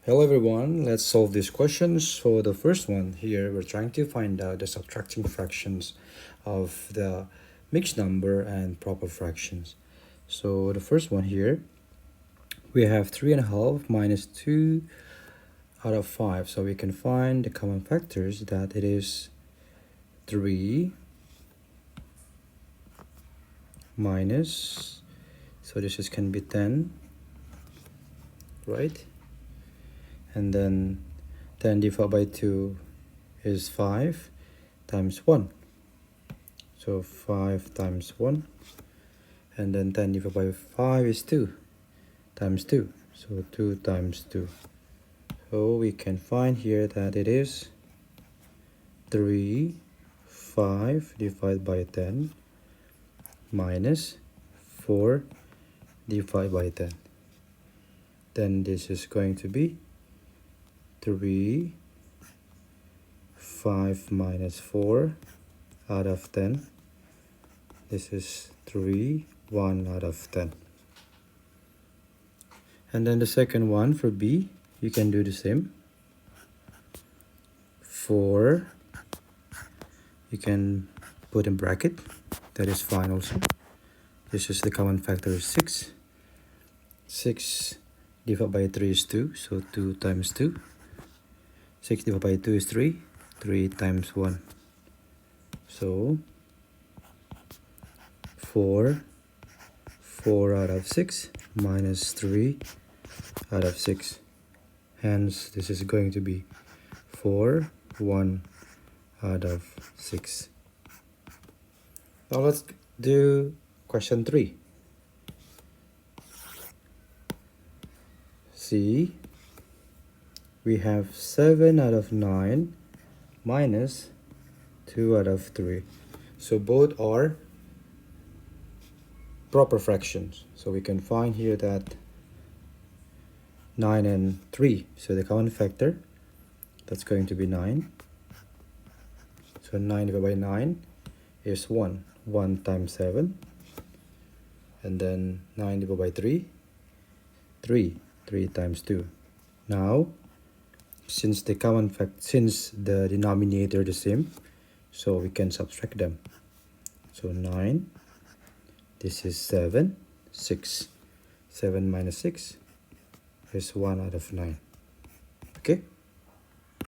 Hello everyone, let's solve these questions. For the first one here, we're trying to find out the subtracting fractions of the mixed number and proper fractions. So the first one here, we have 3.5 minus 2 out of 5. So we can find the common factors that it is 3 minus, so this can be 10, right? And then 10 divided by 2 is 5 times 1. So 5 times 1. And then 10 divided by 5 is 2 times 2. So 2 times 2. So we can find here that it is 5 divided by 10 minus 4 divided by 10. Then this is going to be 5 minus 4 out of 10. This is 1 out of 10. And then the second one for B, you can do the same. 4, you can put in bracket, that is fine also. This is the common factor is 6. 6 divided by 3 is 2, so 2 times 2. 6 divided by 2 is 3, 3 times 1. So 4 out of 6 minus 3 out of 6. Hence, this is going to be 1 out of 6. Now let's do question 3. See, we have 7 out of 9 minus 2 out of 3. So both are proper fractions. So we can find here that 9 and 3. So the common factor, that's going to be 9. So 9 divided by 9 is 1. 1 times 7. And then 9 divided by 3, 3. 3 times 2. Now, since the denominator the same, so we can subtract them. So 9, this is 7, 6. 7 minus 6 is 1 out of 9. Okay.